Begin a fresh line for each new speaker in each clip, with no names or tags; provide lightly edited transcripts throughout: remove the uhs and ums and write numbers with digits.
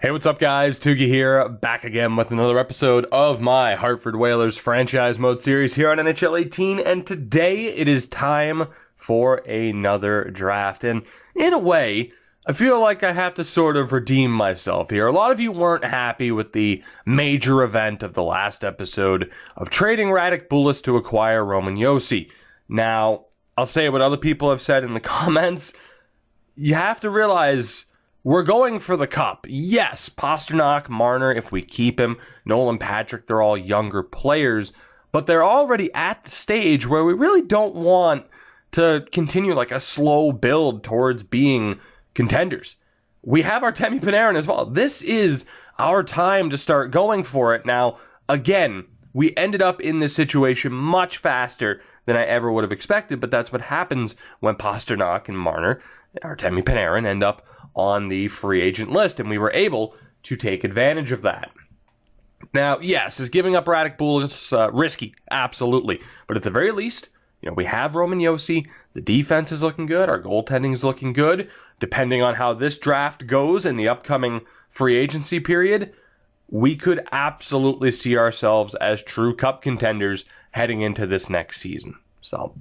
Hey, what's up, guys? Tugi here, back again with another episode of my Hartford Whalers franchise mode series here on NHL 18, and today it is time for another draft. And in a way, I feel like I have to sort of redeem myself here. A lot of you weren't happy with the major event of the last episode of trading Radek Bulis to acquire Roman Josi. Now, I'll say what other people have said in the comments. You have to realize we're going for the cup. Yes, Pastrnak, Marner, if we keep him, Nolan Patrick, they're all younger players, but they're already at the stage where we really don't want to continue like a slow build towards being contenders. We have Artemi Panarin as well. This is our time to start going for it. Now, again, we ended up in this situation much faster than I ever would have expected, but that's what happens when Pastrnak and Marner, Artemi Panarin, end up on the free agent list, and we were able to take advantage of that. Now, yes, is giving up Radek Bulis risky? Absolutely. But at the very least, we have Roman Josi. The defense is looking good. Our goaltending is looking good. Depending on how this draft goes in the upcoming free agency period, we could absolutely see ourselves as true cup contenders heading into this next season. So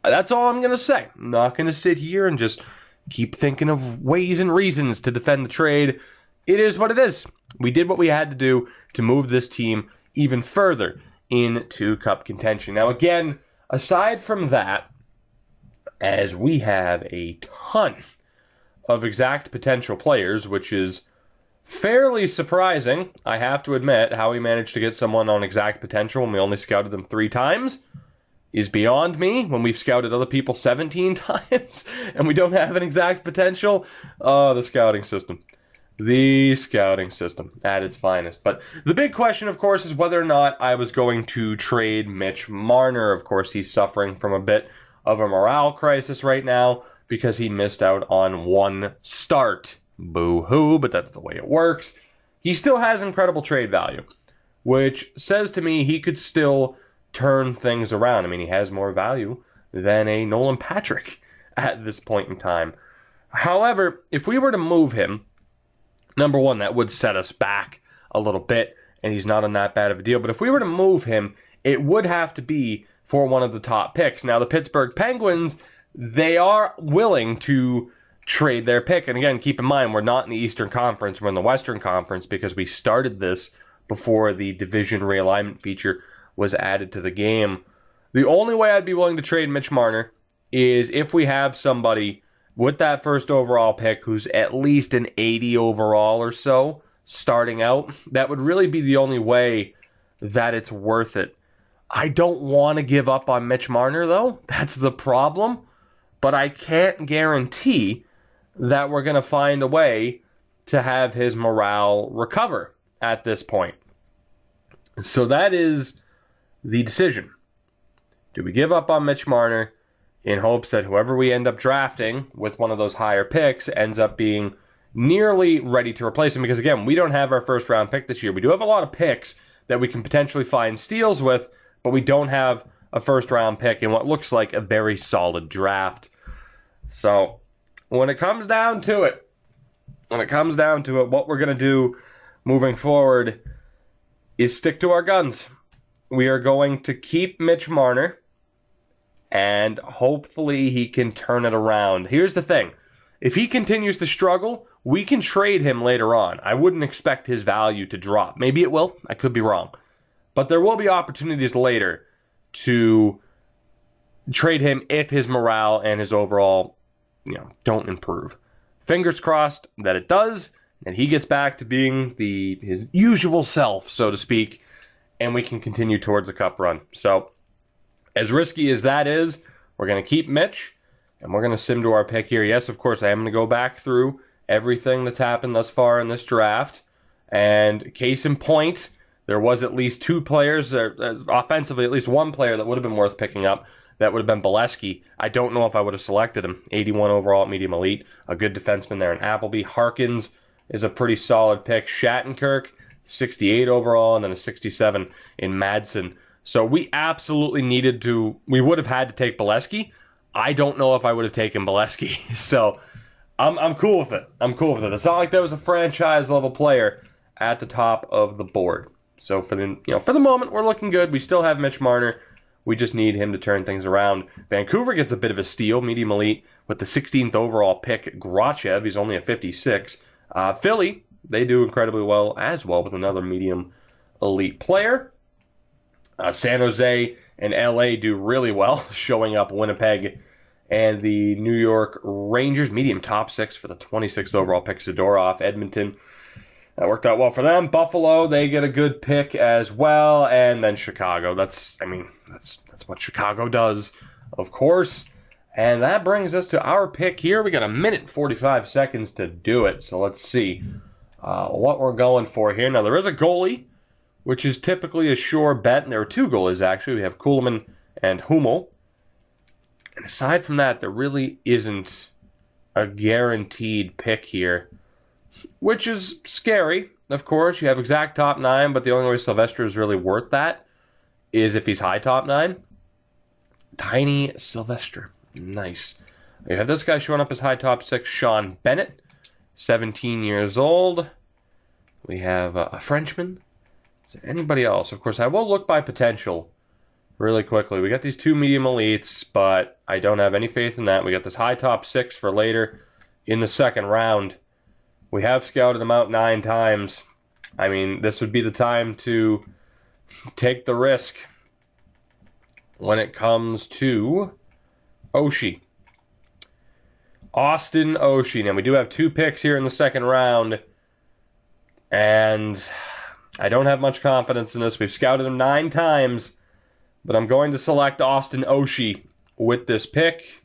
that's all I'm going to say. I'm not going to sit here and just keep thinking of ways and reasons to defend the trade. It is what it is. We did what we had to do to move this team even further into cup contention. Now, again, aside from that, as we have a ton of exact potential players, which is fairly surprising, I have to admit, how we managed to get someone on exact potential when we only scouted them 3 times is beyond me. When we've scouted other people 17 times and we don't have an exact potential. The scouting system. The scouting system at its finest. But the big question, of course, is whether or not I was going to trade Mitch Marner. Of course, he's suffering from a bit of a morale crisis right now because he missed out on 1 start. Boo-hoo, but that's the way it works. He still has incredible trade value, which says to me he could still turn things around. I mean, he has more value than a Nolan Patrick at this point in time. However, if we were to move him, number one, that would set us back a little bit, and he's not on that bad of a deal. But if we were to move him, it would have to be for one of the top picks. Now, the Pittsburgh Penguins, they are willing to trade their pick. And again, keep in mind, we're not in the Eastern Conference, we're in the Western Conference because we started this before the division realignment feature was added to the game. The only way I'd be willing to trade Mitch Marner is if we have somebody with that first overall pick who's at least an 80 overall or so starting out. That would really be the only way that it's worth it. I don't want to give up on Mitch Marner, though. That's the problem. But I can't guarantee that we're going to find a way to have his morale recover at this point. So that is the decision. Do we give up on Mitch Marner in hopes that whoever we end up drafting with one of those higher picks ends up being nearly ready to replace him? Because again, we don't have our first round pick this year. We do have a lot of picks that we can potentially find steals with, but we don't have a first round pick in what looks like a very solid draft. So when it comes down to it, what we're going to do moving forward is stick to our guns. We are going to keep Mitch Marner, and hopefully he can turn it around. Here's the thing. If he continues to struggle, we can trade him later on. I wouldn't expect his value to drop. Maybe it will. I could be wrong. But there will be opportunities later to trade him if his morale and his overall, don't improve. Fingers crossed that it does, and he gets back to being his usual self, so to speak, and we can continue towards a cup run. So, as risky as that is, we're going to keep Mitch, and we're going to sim to our pick here. Yes, of course, I am going to go back through everything that's happened thus far in this draft, and case in point, there was at least 2 players, offensively, at least 1 player that would have been worth picking up. That would have been Bolesky. I don't know if I would have selected him. 81 overall at medium elite, a good defenseman there in Appleby. Harkins is a pretty solid pick. Shattenkirk, 68 overall, and then a 67 in Madsen. So we absolutely we would have had to take Bolesky. I don't know if I would have taken Bolesky. So I'm cool with it. I'm cool with it. It's not like there was a franchise level player at the top of the board. So for the moment, we're looking good. We still have Mitch Marner. We just need him to turn things around. Vancouver gets a bit of a steal, medium elite, with the 16th overall pick, Grachev. He's only a 56. Philly, they do incredibly well as well with another medium elite player. San Jose and LA do really well, showing up Winnipeg and the New York Rangers, medium top 6 for the 26th overall pick, Zadorov. Edmonton, that worked out well for them. Buffalo, they get a good pick as well. And then Chicago. That's what Chicago does, of course. And that brings us to our pick here. We got a minute and 45 seconds to do it. So let's see what we're going for here. Now, there is a goalie, which is typically a sure bet. And there are two goalies, actually. We have Kuhlman and Hummel. And aside from that, there really isn't a guaranteed pick here, which is scary. Of course, you have exact top 9, but the only way Sylvester is really worth that is if he's high top 9. Tiny Sylvester. Nice. You have this guy showing up as high top 6, Sean Bennett, 17 years old. We have a Frenchman. Is there anybody else? Of course, I will look by potential really quickly. We got these two medium elites, but I don't have any faith in that. We got this high top 6 for later in the second round. We have scouted them out 9 times. I mean, this would be the time to take the risk when it comes to Oshie. Austin Oshie. Now, we do have 2 picks here in the second round, and I don't have much confidence in this. We've scouted him 9 times, but I'm going to select Austin Oshie with this pick,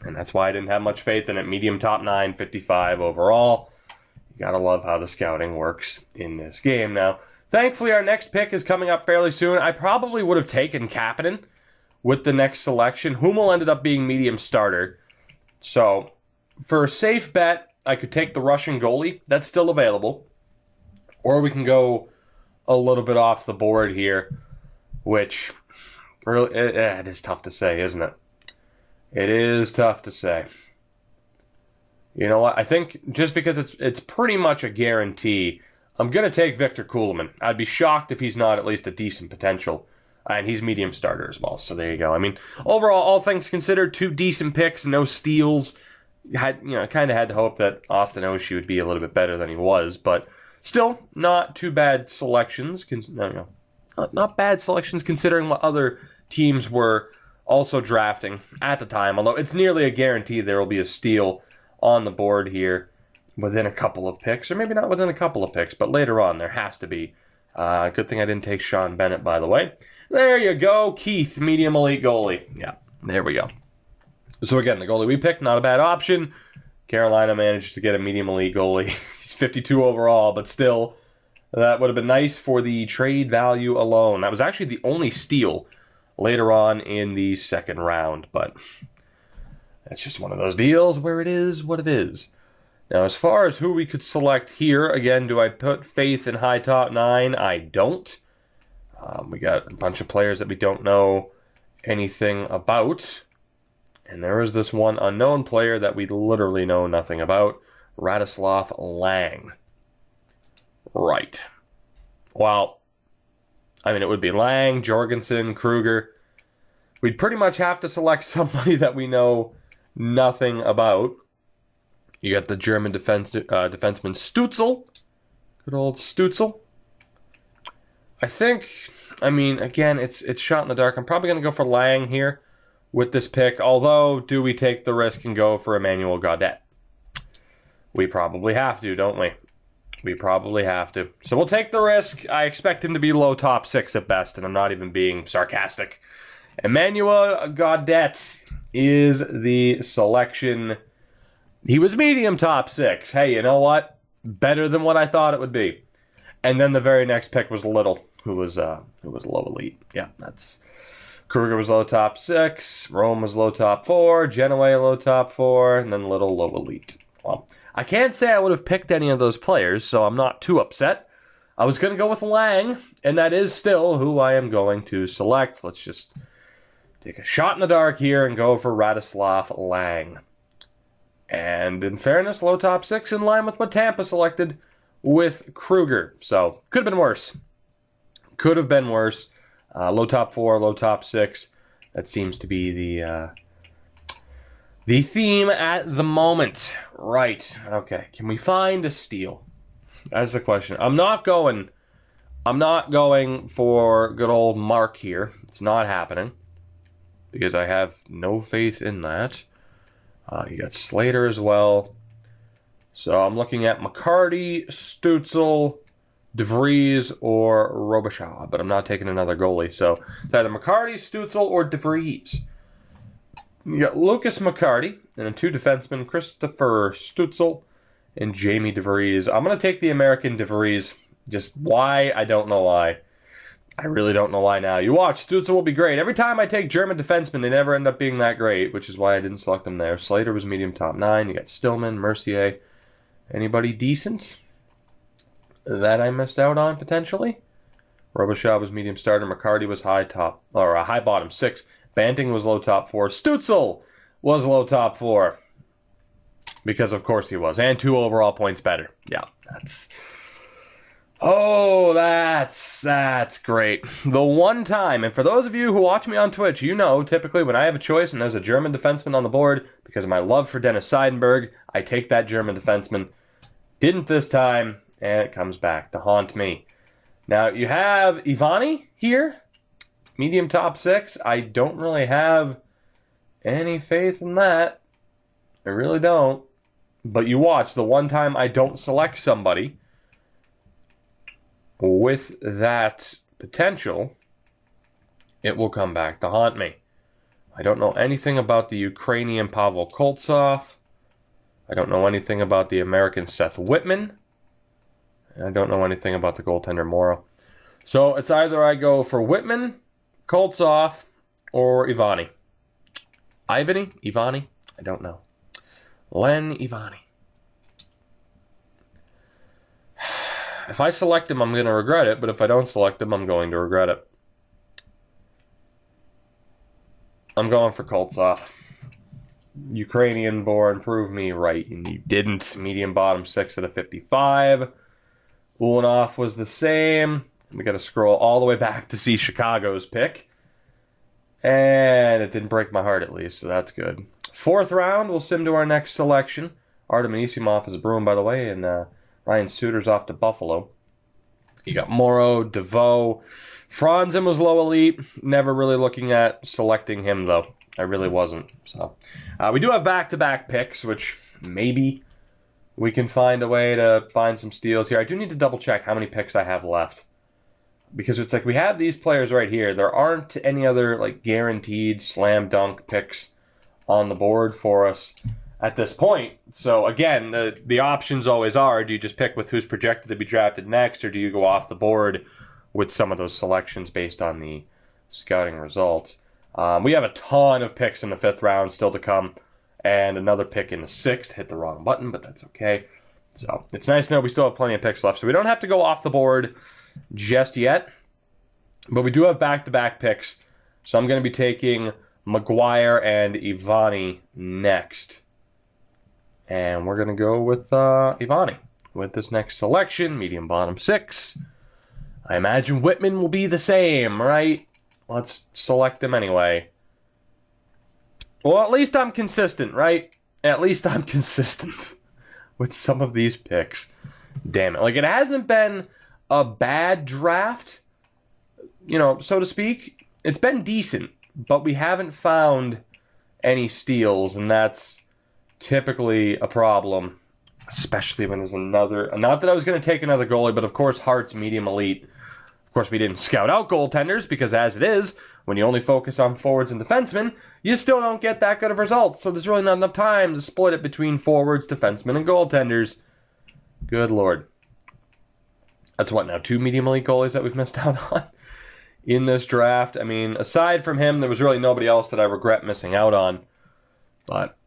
and that's why I didn't have much faith in it. Medium top 9, 55 overall. You gotta love how the scouting works in this game. Now, thankfully, our next pick is coming up fairly soon. I probably would have taken Kapanen with the next selection. Hummel ended up being medium starter. So, for a safe bet, I could take the Russian goalie. That's still available. Or we can go a little bit off the board here, which really, it is tough to say, isn't it? It is tough to say. You know what? I think just because it's pretty much a guarantee, I'm going to take Victor Kuhlman. I'd be shocked if he's not at least a decent potential. And he's medium starter as well, so there you go. I mean, overall, all things considered, 2 decent picks, no steals. Kind of had to hope that Austin Oshie would be a little bit better than he was, but still, not too bad selections. Not bad selections considering what other teams were also drafting at the time, although it's nearly a guarantee there will be a steal on the board here within a couple of picks, or maybe not within a couple of picks, but later on there has to be. Good thing I didn't take Sean Bennett, by the way. There you go, Keith, medium elite goalie. Yeah, there we go. So again, the goalie we picked, not a bad option. Carolina managed to get a medium elite goalie. He's 52 overall, but still, that would have been nice for the trade value alone. That was actually the only steal later on in the second round, but that's just one of those deals where it is what it is. Now, as far as who we could select here, again, do I put faith in high top 9? I don't. We got a bunch of players that we don't know anything about. And there is this one unknown player that we literally know nothing about, Radislav Lang. Right. Well, I mean, it would be Lang, Jorgensen, Kruger. We'd pretty much have to select somebody that we know nothing about. You got the German defenseman Stützle. Good old Stützle. I think, I mean, again, it's shot in the dark. I'm probably going to go for Lang here with this pick. Although, do we take the risk and go for Emmanuel Gaudette? We probably have to, don't we? We probably have to. So we'll take the risk. I expect him to be low top 6 at best, and I'm not even being sarcastic. Emmanuel Gaudette is the selection. He was medium top 6. Hey, you know what? Better than what I thought it would be. And then the very next pick was Little, who was low elite. Yeah, that's Kruger was low top 6, Rome was low top 4, Genoway low top 4, and then Little low elite. Well, I can't say I would have picked any of those players, so I'm not too upset. I was going to go with Lang, and that is still who I am going to select. Let's just take a shot in the dark here and go for Radislav Lang. And in fairness, low top 6 in line with what Tampa selected with Kruger. So, could have been worse. Could have been worse. Low top 4, low top 6. That seems to be the theme at the moment. Right. Okay. Can we find a steal? That's the question. I'm not going for good old Mark here. It's not happening. Because I have no faith in that. You got Slater as well. So I'm looking at McCarty, Stützle, DeVries, or Robichaud. But I'm not taking another goalie. So it's either McCarty, Stützle, or DeVries. You got Lucas McCarty and then 2 defensemen, Christopher Stützle and Jamie DeVries. I'm going to take the American DeVries. Just why? I don't know why. I really don't know why now. You watch, Stützle will be great. Every time I take German defensemen, they never end up being that great, which is why I didn't select them there. Slater was medium top 9. You got Stillman, Mercier. Anybody decent that I missed out on, potentially? Robichaud was medium starter. McCarty was high top, or a high bottom 6. Banting was low top 4. Stützle was low top 4. Because, of course, he was. And 2 overall points better. Yeah, that's... Oh, that's great. The one time, and for those of you who watch me on Twitch, you know, typically when I have a choice and there's a German defenseman on the board, because of my love for Dennis Seidenberg, I take that German defenseman. Didn't this time, and it comes back to haunt me. Now, you have Ivani here, medium top 6. I don't really have any faith in that. I really don't. But you watch, the one time I don't select somebody with that potential, it will come back to haunt me. I don't know anything about the Ukrainian Pavel Koltsov. I don't know anything about the American Seth Whitman. And I don't know anything about the goaltender Morrow. So it's either I go for Whitman, Koltsov, or Ivani. Ivani? I don't know. Len Ivani. If I select him, I'm going to regret it, but if I don't select him, I'm going to regret it. I'm going for Koltsov. Ukrainian-born, prove me right, and you didn't. Medium bottom 6 out of 55. Ulanov was the same. We got to scroll all the way back to see Chicago's pick. And it didn't break my heart, at least, so that's good. 4th round, we'll sim to our next selection. Artem Anisimov is a Bruin, by the way, and Ryan Suter's off to Buffalo. You got Morrow, DeVoe. Franzen was low elite. Never really looking at selecting him, though. I really wasn't. So we do have back-to-back picks, which maybe we can find a way to find some steals here. I do need to double-check how many picks I have left. Because it's like we have these players right here. There aren't any other like guaranteed slam dunk picks on the board for us at this point. So again, the options always are, do you just pick with who's projected to be drafted next, or do you go off the board with some of those selections based on the scouting results? We have a ton of picks in the 5th round still to come, and another pick in the 6th. Hit the wrong button, but that's okay. So it's nice to know we still have plenty of picks left, so we don't have to go off the board just yet. But we do have back-to-back picks, so I'm going to be taking McGuire and Ivani next. And we're going to go with Ivani with this next selection, medium bottom 6. I imagine Whitman will be the same, right? Let's select him anyway. Well, at least I'm consistent, right? At least I'm consistent with some of these picks. Damn it. Like, it hasn't been a bad draft, you know, so to speak. It's been decent, but we haven't found any steals, and that's typically a problem, especially when there's another... Not that I was going to take another goalie, but of course Hart's medium elite. Of course, we didn't scout out goaltenders, because as it is, when you only focus on forwards and defensemen, you still don't get that good of results. So there's really not enough time to split it between forwards, defensemen, and goaltenders. Good Lord. That's what now, 2 medium elite goalies that we've missed out on in this draft. I mean, aside from him, there was really nobody else that I regret missing out on. But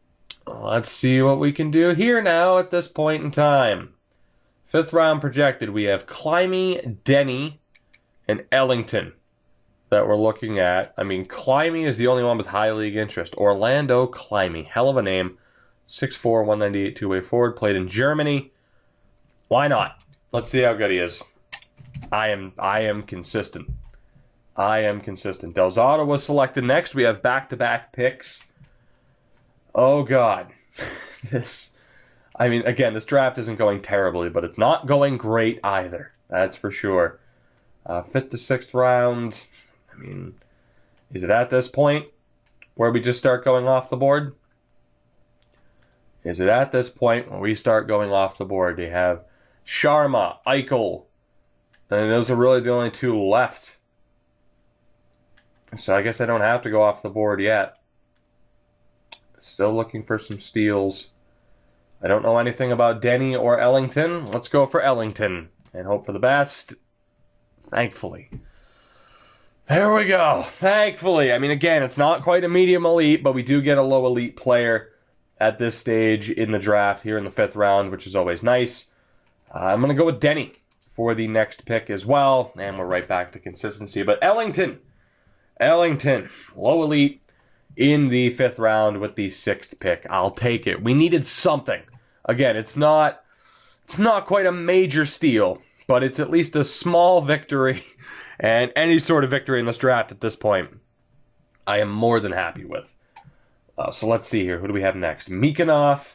let's see what we can do here now at this point in time. 5th round projected, we have Climie, Denny, and Ellington that we're looking at. I mean, Climie is the only one with high league interest. Orlando Climie. Hell of a name. 6'4", 198, two-way forward. Played in Germany. Why not? Let's see how good he is. I am consistent. I am consistent. Del Zotto was selected next. We have back-to-back picks. Oh, God. Again, this draft isn't going terribly, but it's not going great either. That's for sure. 5th to 6th round. Is it at this point where we just start going off the board? Is it at this point where we start going off the board? You have Sharma, Eichel, and those are really the only two left. So I guess I don't have to go off the board yet. Still looking for some steals. I don't know anything about Denny or Ellington. Let's go for Ellington and hope for the best. Thankfully. There we go. Thankfully. Again, it's not quite a medium elite, but we do get a low elite player at this stage in the draft here in the 5th round, which is always nice. I'm going to go with Denny for the next pick as well, and we're right back to consistency. But Ellington, low elite in the 5th round with the 6th pick. I'll take it. We needed something. Again, it's not quite a major steal, but it's at least a small victory, and any sort of victory in this draft at this point, I am more than happy with. So let's see here. Who do we have next? Mikanov,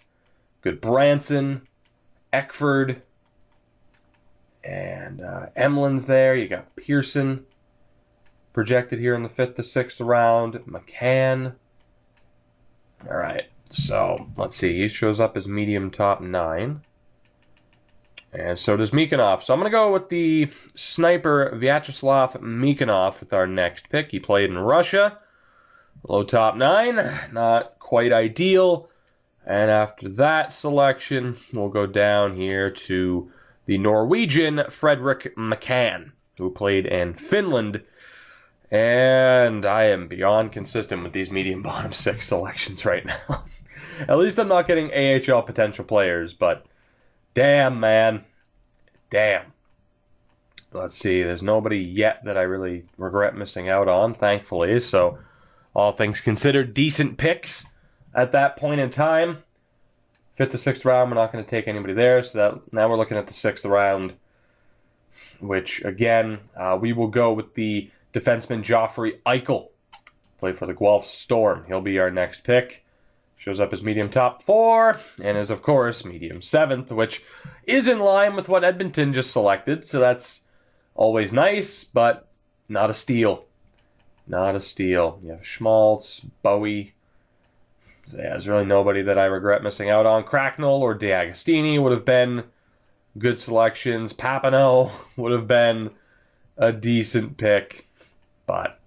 good Branson, Eckford, and Emlin's there. You got Pearson projected here in the 5th to 6th round. McCann. All right. So let's see. He shows up as medium top 9. And so does Mikanov. So I'm going to go with the sniper Vyacheslav Mikanov with our next pick. He played in Russia. Low top 9. Not quite ideal. And after that selection, we'll go down here to the Norwegian Fredrik McCann, who played in Finland. And I am beyond consistent with these medium bottom 6 selections right now. At least I'm not getting AHL potential players, but damn, man. Damn. Let's see. There's nobody yet that I really regret missing out on, thankfully. So, all things considered, decent picks at that point in time. 5th to 6th round, we're not going to take anybody there. So that now we're looking at the 6th round, which, again, we will go with the defenseman Joffrey Eichel. Played for the Guelph Storm. He'll be our next pick. Shows up as medium top 4 and is, of course, medium 7th, which is in line with what Edmonton just selected. So that's always nice, but not a steal. Not a steal. You have Schmaltz, Bowie. So yeah, there's really nobody that I regret missing out on. Cracknell or DeAgostini would have been good selections. Papineau would have been a decent pick. But,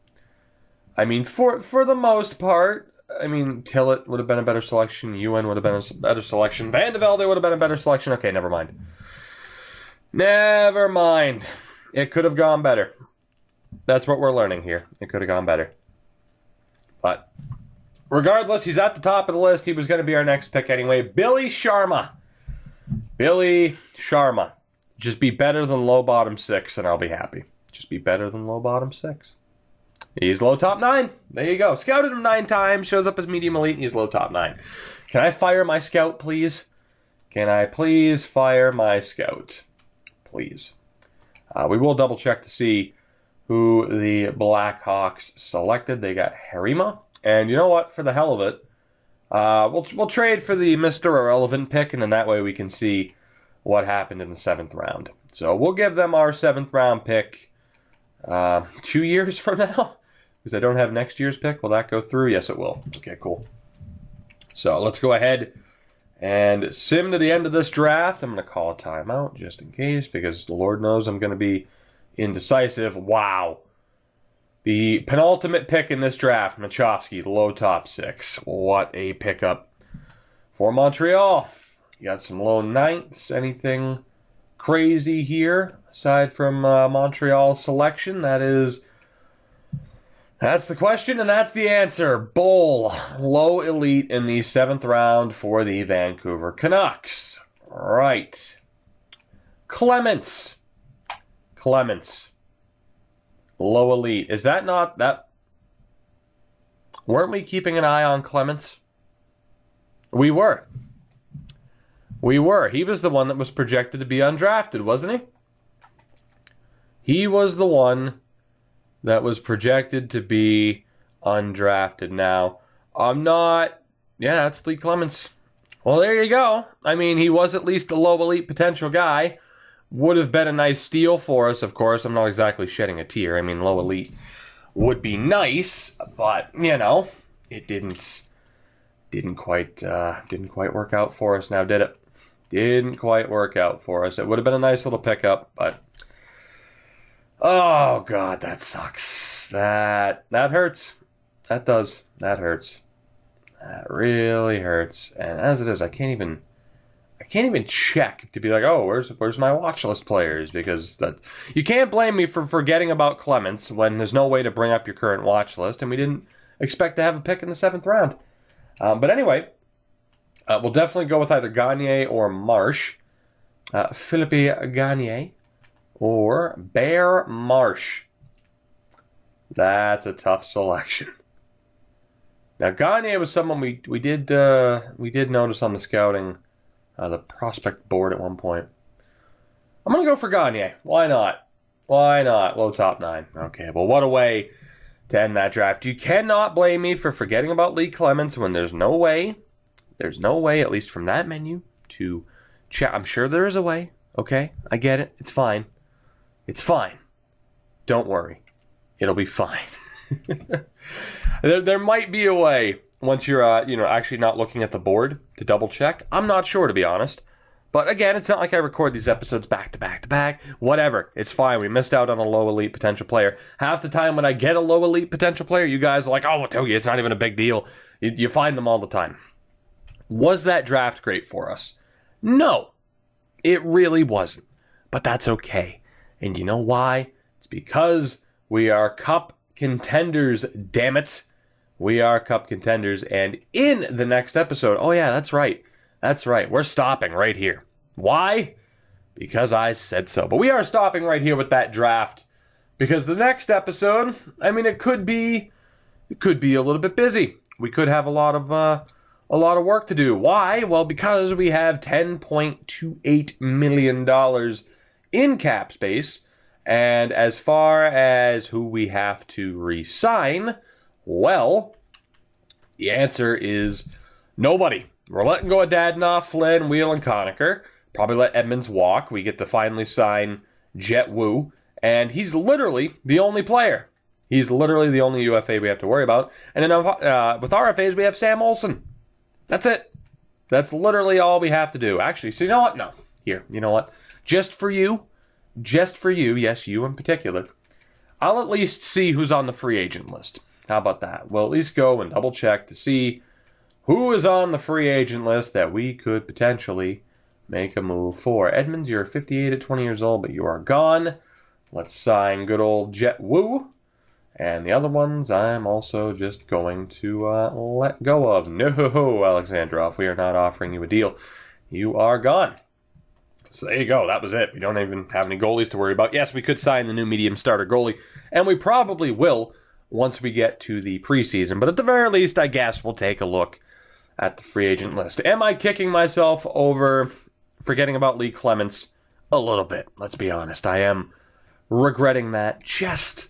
for the most part, Tillett would have been a better selection. Ewan would have been a better selection. Van de Velde would have been a better selection. Okay, never mind. Never mind. It could have gone better. That's what we're learning here. It could have gone better. But regardless, he's at the top of the list. He was going to be our next pick anyway. Billy Sharma. Billy Sharma. Just be better than low bottom 6 and I'll be happy. Just be better than low bottom 6. He's low top 9. There you go. Scouted him 9 times. Shows up as medium elite and he's low top 9. Can I fire my scout, please? Can I please fire my scout? Please. We will double check to see who the Blackhawks selected. They got Harima. And you know what? For the hell of it, we'll trade for the Mr. Irrelevant pick, and then that way we can see what happened in the 7th round. So we'll give them our 7th round pick 2 years from now. Because I don't have next year's pick. Will that go through? Yes, it will. Okay, cool. So let's go ahead and sim to the end of this draft. I'm going to call a timeout just in case, because the Lord knows I'm going to be indecisive. Wow. The penultimate pick in this draft, Machowski, low top 6. What a pickup for Montreal. You got some low 9ths. Anything crazy here aside from Montreal's selection? That's the question, and that's the answer. Bull, low elite in the 7th round for the Vancouver Canucks. Right. Clements, low elite. Is that not that? Weren't we keeping an eye on Clements? We were. He was the one that was projected to be undrafted, wasn't he? He was the one that was projected to be undrafted. Now, I'm not... Yeah, that's Lee Clements. Well, there you go. I mean, he was at least a low elite potential guy. Would have been a nice steal for us, of course. I'm not exactly shedding a tear. I mean, low elite would be nice, but, you know, it didn't quite work out for us now, did it? Didn't quite work out for us. It would have been a nice little pickup, but... Oh, God, that sucks. That hurts. That does. That hurts. That really hurts. And as it is, I can't even check to be like, oh, where's my watch list players? Because you can't blame me for forgetting about Clements when there's no way to bring up your current watch list, and we didn't expect to have a pick in the 7th round. But anyway, we'll definitely go with either Gagne or Marsh. Philippe Gagne or Bear Marsh. That's a tough selection. Now, Gagne was someone we did notice on the scouting, the prospect board at one point. I'm going to go for Gagne. Why not? Why not? Low top 9. Okay, well, what a way to end that draft. You cannot blame me for forgetting about Lee Clements when there's no way, at least from that menu, to chat. I'm sure there is a way, okay? I get it. It's fine. It's fine. Don't worry. It'll be fine. There might be a way once you're actually not looking at the board to double check. I'm not sure, to be honest. But again, it's not like I record these episodes back to back to back. Whatever. It's fine. We missed out on a low elite potential player. Half the time when I get a low elite potential player, you guys are like, oh, Togi, it's not even a big deal. You find them all the time. Was that draft great for us? No. It really wasn't. But that's okay. And you know why? It's because we are cup contenders, damn it. We are cup contenders. And in the next episode, oh yeah, that's right. That's right. We're stopping right here. Why? Because I said so. But we are stopping right here with that draft. Because the next episode, I mean, it could be a little bit busy. We could have a lot of work to do. Why? Well, because we have $10.28 million in cap space. And as far as who we have to re-sign, well, the answer is nobody. We're letting go of Dadenoff, Flynn, Wheel, and Conacher. Probably let Edmonds walk. We get to finally sign Jet Wu. And he's literally the only player. He's literally the only UFA we have to worry about. And then with RFAs, we have Sam Olsen. That's it. That's literally all we have to do. Actually, so you know what? No. Here, you know what? Just for you, yes, you in particular, I'll at least see who's on the free agent list. How about that? We'll at least go and double check to see who is on the free agent list that we could potentially make a move for. Edmonds, you're 58 at 20 years old, but you are gone. Let's sign good old Jet Wu. And the other ones I'm also just going to let go of. No, Alexandrov, we are not offering you a deal. You are gone. So there you go. That was it. We don't even have any goalies to worry about. Yes, we could sign the new medium starter goalie, and we probably will once we get to the preseason. But at the very least, I guess we'll take a look at the free agent list. Am I kicking myself over forgetting about Lee Clements? A little bit. Let's be honest. I am regretting that just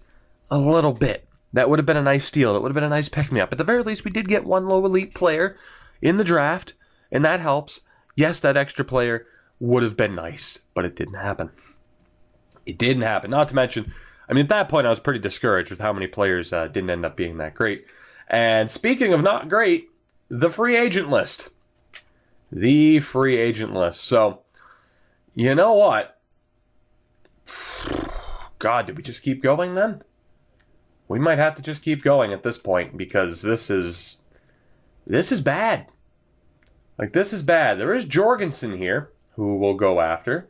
a little bit. That would have been a nice steal. That would have been a nice pick-me-up. At the very least, we did get one low elite player in the draft, and that helps. Yes, that extra player would have been nice, but it didn't happen. It didn't happen. Not to mention, I mean, at that point, I was pretty discouraged with how many players didn't end up being that great. And speaking of not great, the free agent list. The free agent list. So, you know what? God, did we just keep going then? We might have to just keep going at this point because this is bad. Like, this is bad. There is Jorgensen here who we'll go after.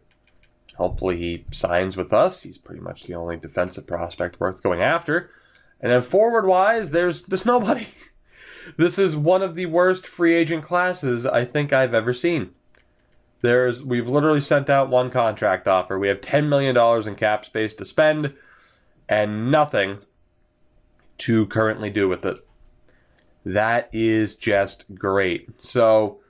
Hopefully he signs with us. He's pretty much the only defensive prospect worth going after. And then forward-wise, there's nobody. This is one of the worst free agent classes I think I've ever seen. We've literally sent out one contract offer. We have $10 million in cap space to spend and nothing to currently do with it. That is just great. So,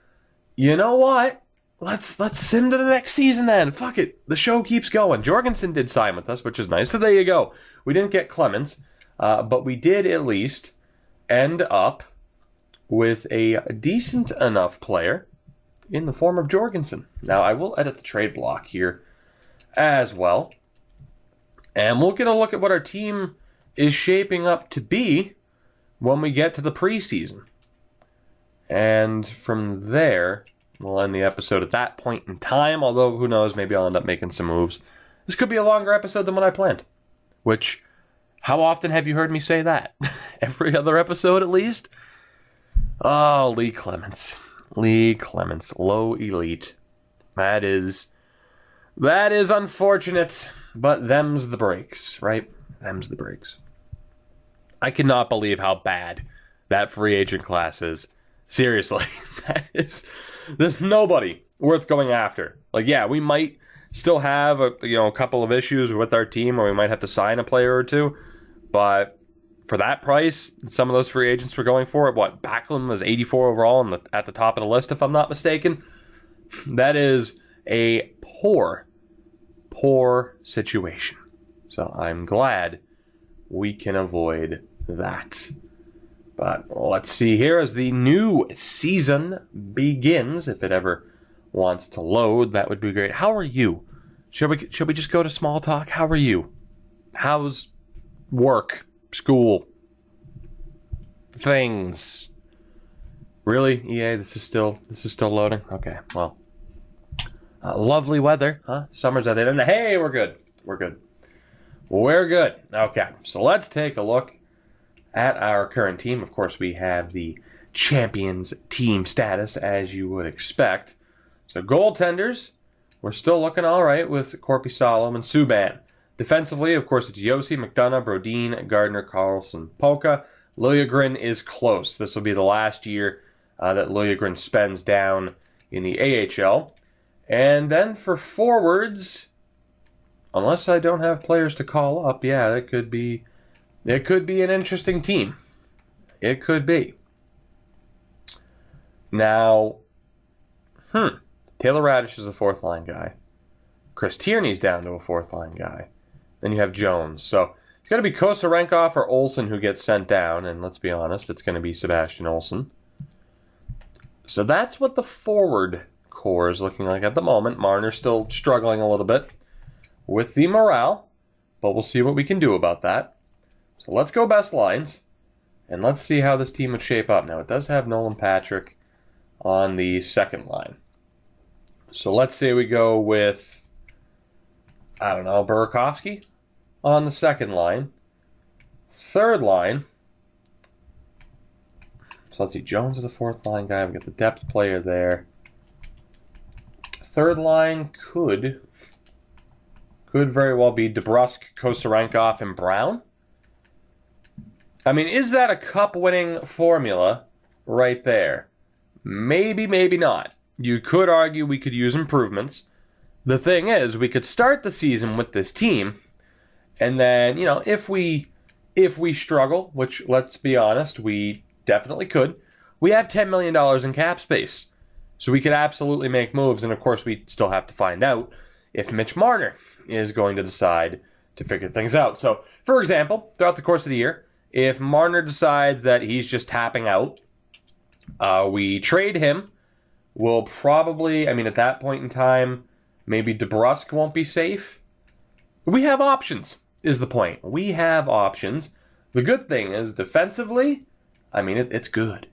you know what? Let's send to the next season then. Fuck it. The show keeps going. Jorgensen did sign with us, which is nice. So there you go. We didn't get Clemens, but we did at least end up with a decent enough player in the form of Jorgensen. Now, I will edit the trade block here as well. And we'll get a look at what our team is shaping up to be when we get to the preseason. And from there, we'll end the episode at that point in time. Although, who knows, maybe I'll end up making some moves. This could be a longer episode than what I planned. Which, how often have you heard me say that? Every other episode, at least? Oh, Lee Clements. Lee Clements. Low elite. That is unfortunate. But them's the breaks, right? Them's the breaks. I cannot believe how bad that free agent class is. Seriously. There's nobody worth going after. Like, yeah, we might still have a couple of issues with our team, or we might have to sign a player or two. But for that price, some of those free agents were going for it. What, Backlund was 84 overall at the top of the list, if I'm not mistaken. That is a poor situation. So I'm glad we can avoid that. But let's see here as the new season begins. If it ever wants to load, that would be great. How are you? Should we just go to small talk? How are you? How's work, school, things? Really, EA? This is still loading. Okay, well, lovely weather, huh? Summer's at the end. Hey, we're good. Okay, so let's take a look at our current team. Of course, we have the champions team status, as you would expect. So goaltenders, we're still looking all right with Korpisalo and Subban. Defensively, of course, it's Yossi, McDonough, Brodin, Gardner, Carlson, Polka. Liljegren is close. This will be the last year that Liljegren spends down in the AHL. And then for forwards, unless I don't have players to call up, yeah, it could be an interesting team. It could be. Now, Taylor Radish is a fourth-line guy. Chris Tierney's down to a fourth-line guy. Then you have Jones. So it's going to be Kosarenkov or Olsen who gets sent down. And let's be honest, it's going to be Sebastian Olsen. So that's what the forward core is looking like at the moment. Marner's still struggling a little bit with the morale, but we'll see what we can do about that. So let's go best lines, and let's see how this team would shape up. Now, it does have Nolan Patrick on the second line. So let's say we go with, Burakovsky on the second line. Third line, so let's see, Jones is the fourth line guy. We've got the depth player there. Third line could very well be DeBrusk, Kosarenkov, and Brown. I mean, is that a cup-winning formula right there? Maybe, maybe not. You could argue we could use improvements. The thing is, we could start the season with this team, and then, if we struggle, which, let's be honest, we definitely could, we have $10 million in cap space. So we could absolutely make moves, and of course we still have to find out if Mitch Marner is going to decide to figure things out. So, for example, throughout the course of the year, if Marner decides that he's just tapping out, we trade him. We'll probably, at that point in time, maybe DeBrusk won't be safe. We have options, is the point. We have options. The good thing is, defensively, it's good.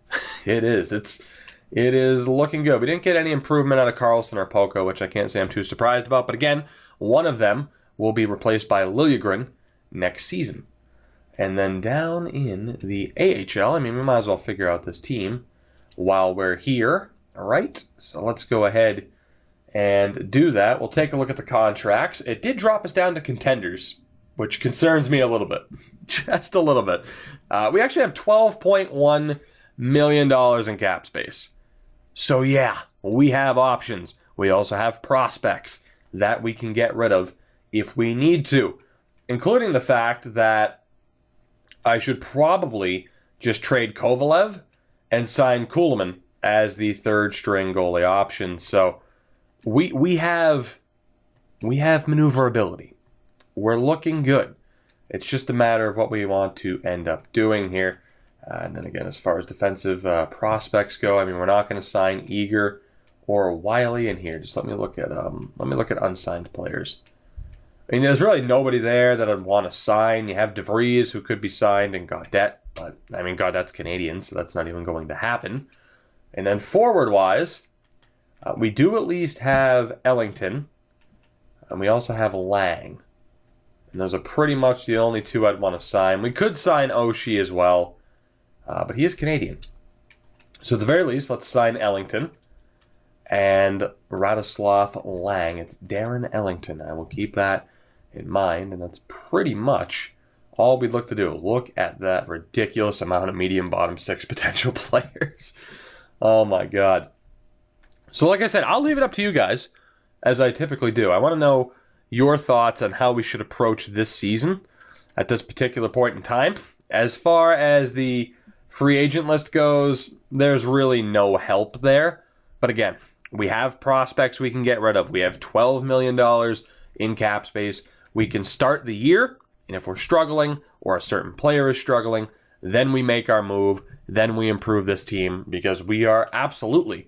It is. It is looking good. We didn't get any improvement out of Carlson or Polka, which I can't say I'm too surprised about. But again, one of them will be replaced by Liljegren next season. And then down in the AHL, we might as well figure out this team while we're here. All right, so let's go ahead and do that. We'll take a look at the contracts. It did drop us down to contenders, which concerns me a little bit. Just a little bit. We actually have $12.1 million in cap space. So yeah, we have options. We also have prospects that we can get rid of if we need to, including the fact that I should probably just trade Kovalev and sign Kuhlman as the third string goalie option. So we have maneuverability. We're looking good. It's just a matter of what we want to end up doing here. And then again, as far as defensive prospects go, I mean, we're not going to sign Eager or Wiley in here. Just let me look at unsigned players. I mean, there's really nobody there that I'd want to sign. You have DeVries, who could be signed, and Gaudette. But, I mean, Gaudette's Canadian, so that's not even going to happen. And then forward-wise, we do at least have Ellington, and we also have Lang. And those are pretty much the only two I'd want to sign. We could sign Oshie as well, but he is Canadian. So at the very least, let's sign Ellington and Radoslav Lang. It's Darren Ellington. I will keep that in mind, and that's pretty much all we look to do. Look at that ridiculous amount of medium bottom six potential players. Oh my God. So like I said, I'll leave it up to you guys, as I typically do. I want to know your thoughts on how we should approach this season at this particular point in time. As far as the free agent list goes, there's really no help there. But again, we have prospects we can get rid of. We have $12 million in cap space. We can start the year, and if we're struggling or a certain player is struggling, then we make our move. Then we improve this team, because we are absolutely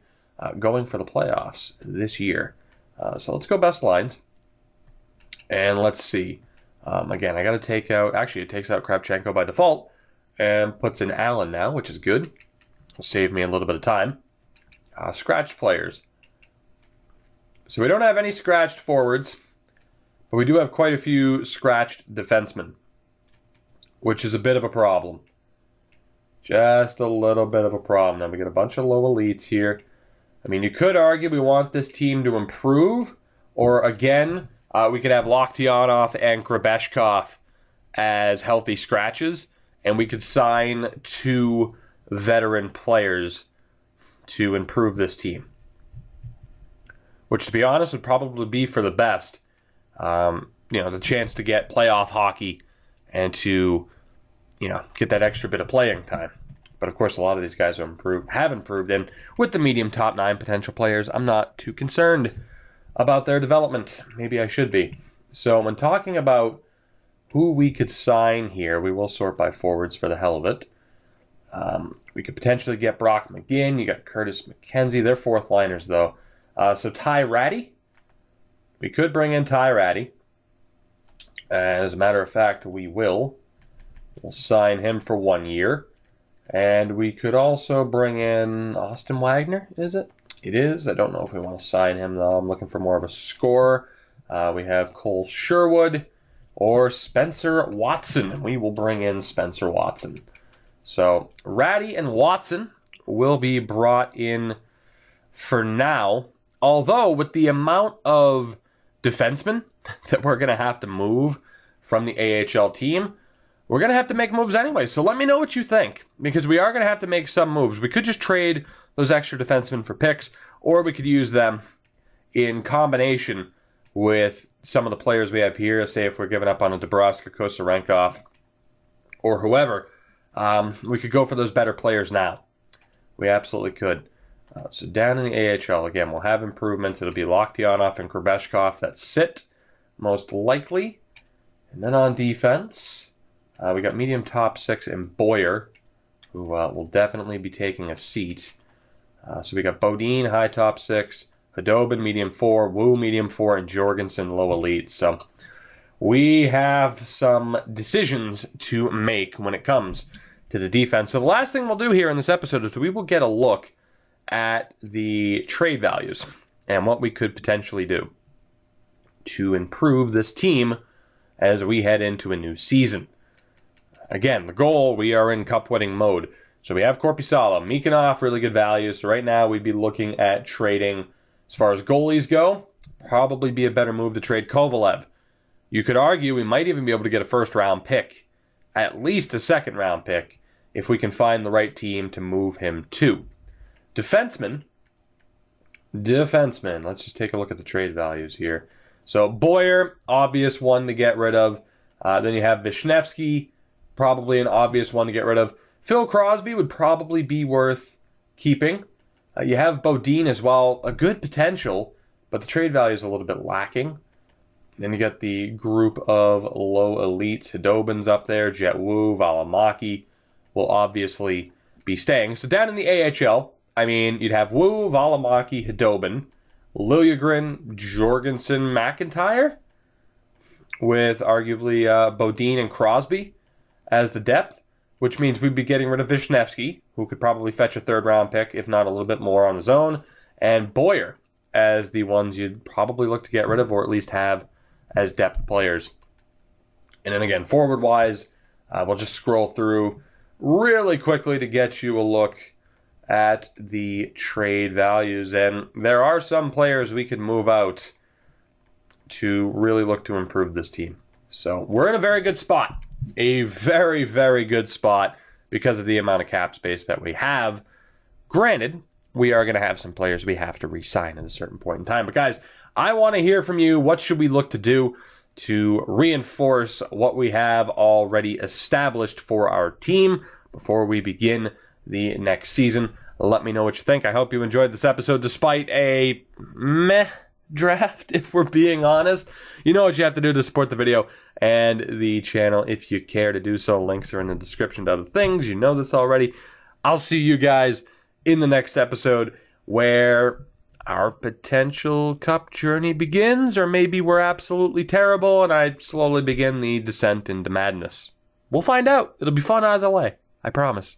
going for the playoffs this year. So let's go best lines. And let's see. Again, I got to take out... Actually, it takes out Kravchenko by default and puts in Allen now, which is good. Will save me a little bit of time. Scratched players. So we don't have any scratched forwards, but we do have quite a few scratched defensemen, which is a bit of a problem. Just a little bit of a problem. Now we get a bunch of low elites here. I mean, you could argue we want this team to improve, or again, we could have Lokhtianov and Krabeshkov as healthy scratches, and we could sign 2 veteran players to improve this team. Which, to be honest, would probably be for the best. The chance to get playoff hockey and to, get that extra bit of playing time. But of course, a lot of these guys have improved, and with the medium top 9 potential players, I'm not too concerned about their development. Maybe I should be. So when talking about who we could sign here, we will sort by forwards for the hell of it. We could potentially get Brock McGinn. You got Curtis McKenzie. They're fourth liners, though. So Ty Ratty. We could bring in Ty Ratty. And as a matter of fact, we'll sign him for 1 year. And we could also bring in Austin Wagner, is it? It is. I don't know if we want to sign him, though. I'm looking for more of a scorer. We have Cole Sherwood or Spencer Watson. We will bring in Spencer Watson. So Ratty and Watson will be brought in for now. Although, with the amount of defensemen that we're going to have to move from the AHL team, we're going to have to make moves anyway. So let me know what you think, because we are going to have to make some moves. We could just trade those extra defensemen for picks, or we could use them in combination with some of the players we have here. Say if we're giving up on a Dubrovka, Kosarenkov, or whoever, we could go for those better players now. We absolutely could. So down in the AHL, again, we'll have improvements. It'll be Lokhtianov and Krabeshkov that sit, most likely. And then on defense, we got medium top 6 and Boyer, who will definitely be taking a seat. So we got Bodine, high top 6, Khudobin, medium 4, Wu, medium 4, and Jorgensen, low elite. So we have some decisions to make when it comes to the defense. So the last thing we'll do here in this episode is we will get a look at the trade values and what we could potentially do to improve this team as we head into a new season. Again, the goal, we are in cup-winning mode. So we have Korpisalo, Mikanov, really good value. So right now we'd be looking at trading, as far as goalies go, probably be a better move to trade Kovalev. You could argue we might even be able to get a first-round pick, at least a second-round pick, if we can find the right team to move him to. Defenseman. Let's just take a look at the trade values here. So Boyer, obvious one to get rid of. Then you have Vishnevsky, probably an obvious one to get rid of. Phil Crosby would probably be worth keeping. You have Bodine as well, a good potential, but the trade value is a little bit lacking. Then you got the group of low elites. Hudobin's up there. Jet Wu, Valimaki will obviously be staying. So down in the AHL, I mean, you'd have Wu, Valimaki, Hudobin, Liljegren, Jorgensen, McIntyre, with arguably Bodine and Crosby as the depth, which means we'd be getting rid of Vishnevsky, who could probably fetch a third-round pick, if not a little bit more on his own, and Boyer as the ones you'd probably look to get rid of, or at least have as depth players. And then again, forward-wise, we'll just scroll through really quickly to get you a look at the trade values. And there are some players we could move out to really look to improve this team. So we're in a very good spot. A very, very good spot because of the amount of cap space that we have. Granted, we are going to have some players we have to re-sign at a certain point in time. But guys, I want to hear from you. What should we look to do to reinforce what we have already established for our team before we begin the next season? Let me know what you think. I hope you enjoyed this episode despite a meh draft, if we're being honest. You know what you have to do to support the video and the channel if you care to do so. Links are in the description to other things. You know this already. I'll see you guys in the next episode where our potential cup journey begins, or maybe we're absolutely terrible and I slowly begin the descent into madness. We'll find out. It'll be fun either way. I promise.